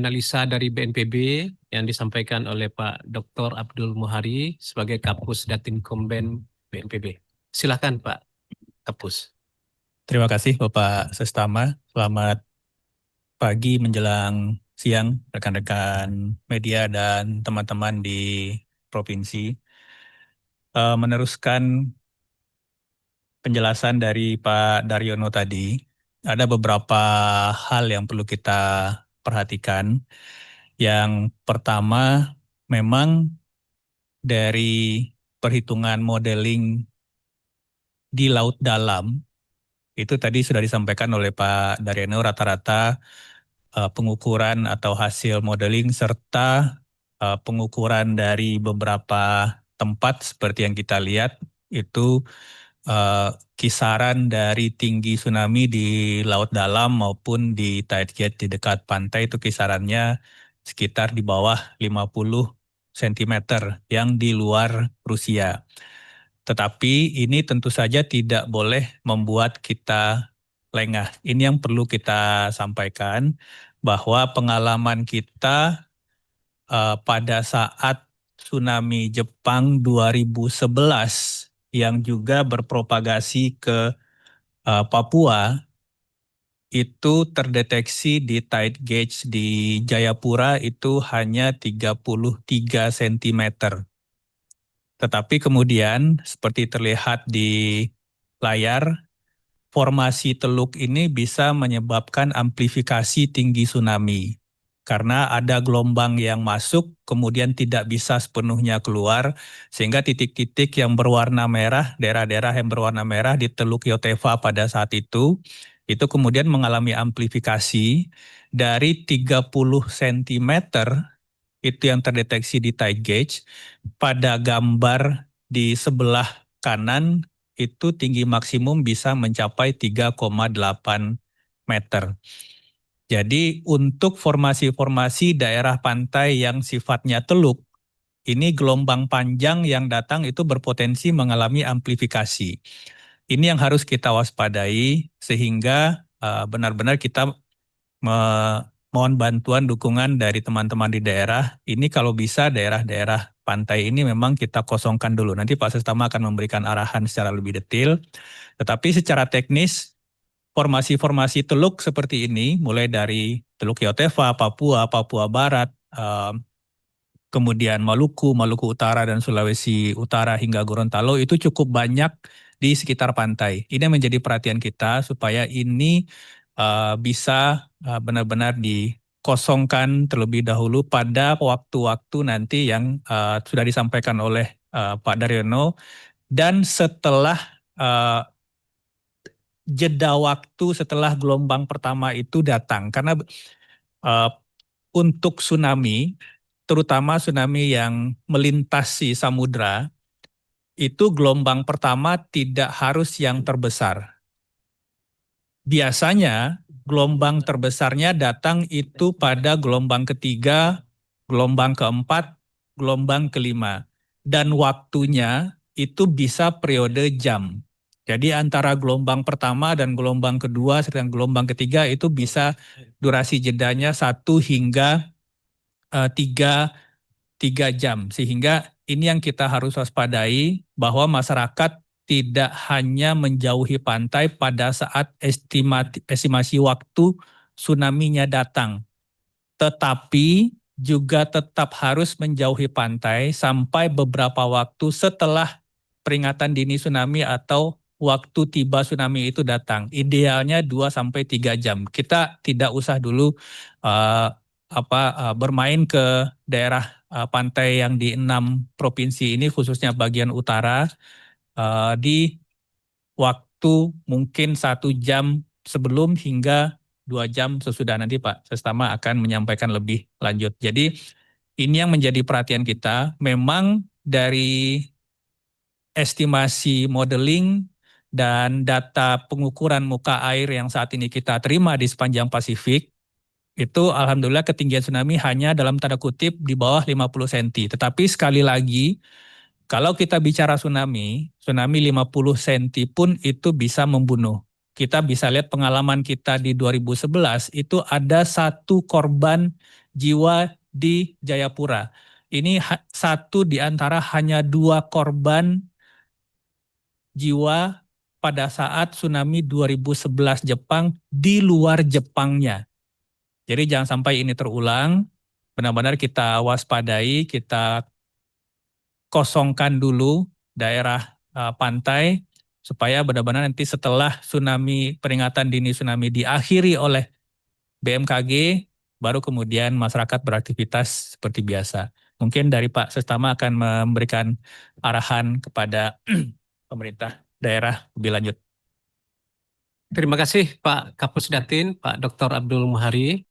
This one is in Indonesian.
analisa dari BNPB yang disampaikan oleh Pak Dr. Abdul Muhari sebagai Kapus Datinkomben BNPB. Silakan Pak Kapus. Terima kasih Bapak Sestama. Selamat pagi menjelang siang rekan-rekan media dan teman-teman di provinsi. Meneruskan penjelasan dari Pak Daryono tadi, ada beberapa hal yang perlu kita perhatikan. Yang pertama, memang dari perhitungan modeling di laut dalam, itu tadi sudah disampaikan oleh Pak Daryono, rata-rata pengukuran atau hasil modeling serta pengukuran dari beberapa tempat seperti yang kita lihat itu kisaran dari tinggi tsunami di laut dalam maupun di tide gauge di dekat pantai itu kisarannya sekitar di bawah 50 cm yang di luar Rusia. Tetapi ini tentu saja tidak boleh membuat kita lengah. Ini yang perlu kita sampaikan bahwa pengalaman kita pada saat tsunami Jepang 2011 yang juga berpropagasi ke Papua itu terdeteksi di tide gauge di Jayapura itu hanya 33 cm. Tetapi kemudian seperti terlihat di layar, formasi teluk ini bisa menyebabkan amplifikasi tinggi tsunami. Karena ada gelombang yang masuk, kemudian tidak bisa sepenuhnya keluar, sehingga titik-titik yang berwarna merah, daerah-daerah yang berwarna merah di Teluk Yotefa pada saat itu kemudian mengalami amplifikasi dari 30 cm, itu yang terdeteksi di tide gauge, pada gambar di sebelah kanan, itu tinggi maksimum bisa mencapai 3,8 meter. Jadi untuk formasi-formasi daerah pantai yang sifatnya teluk, ini gelombang panjang yang datang itu berpotensi mengalami amplifikasi. Ini yang harus kita waspadai sehingga benar-benar kita mohon bantuan dukungan dari teman-teman di daerah. Ini kalau bisa daerah-daerah pantai ini memang kita kosongkan dulu. Nanti Pak Sestama akan memberikan arahan secara lebih detail. Tetapi secara teknis, formasi-formasi teluk seperti ini, mulai dari Teluk Yotefa, Papua, Papua Barat, kemudian Maluku, Maluku Utara, dan Sulawesi Utara hingga Gorontalo itu cukup banyak di sekitar pantai. Ini menjadi perhatian kita supaya ini bisa benar-benar dikosongkan terlebih dahulu pada waktu-waktu nanti yang sudah disampaikan oleh Pak Daryono, dan setelah jeda waktu setelah gelombang pertama itu datang. Karena untuk tsunami, terutama tsunami yang melintasi samudra, itu gelombang pertama tidak harus yang terbesar. Biasanya gelombang terbesarnya datang itu pada gelombang ketiga, gelombang keempat, gelombang kelima. Dan waktunya itu bisa periode jam. Jadi antara gelombang pertama dan gelombang kedua serta gelombang ketiga itu bisa durasi jedanya 1 hingga 3 jam. Sehingga ini yang kita harus waspadai, bahwa masyarakat tidak hanya menjauhi pantai pada saat estimasi waktu tsunami-nya datang, tetapi juga tetap harus menjauhi pantai sampai beberapa waktu setelah peringatan dini tsunami atau waktu tiba tsunami itu datang. Idealnya 2-3 jam. Kita tidak usah dulu bermain ke daerah pantai yang di 6 provinsi ini, khususnya bagian utara, di waktu mungkin 1 jam sebelum hingga 2 jam sesudah. Nanti Pak Sestama akan menyampaikan lebih lanjut. Jadi ini yang menjadi perhatian kita. Memang dari estimasi modeling dan data pengukuran muka air yang saat ini kita terima di sepanjang Pasifik, itu alhamdulillah ketinggian tsunami hanya dalam tanda kutip di bawah 50 cm. Tetapi sekali lagi, kalau kita bicara tsunami 50 cm pun itu bisa membunuh. kita bisa lihat pengalaman kita di 2011 itu ada 1 korban jiwa di Jayapura. Ini 1 di antara hanya 2 korban jiwa pada saat tsunami 2011 Jepang di luar Jepangnya. Jadi jangan sampai ini terulang, benar-benar kita waspadai, kita kosongkan dulu daerah pantai, supaya benar-benar nanti setelah tsunami, peringatan dini tsunami diakhiri oleh BMKG, baru kemudian masyarakat beraktivitas seperti biasa. Mungkin dari Pak Sestama akan memberikan arahan kepada pemerintah daerah lebih lanjut. Terima kasih Pak Kapus Datin, Pak Dr. Abdul Muhari.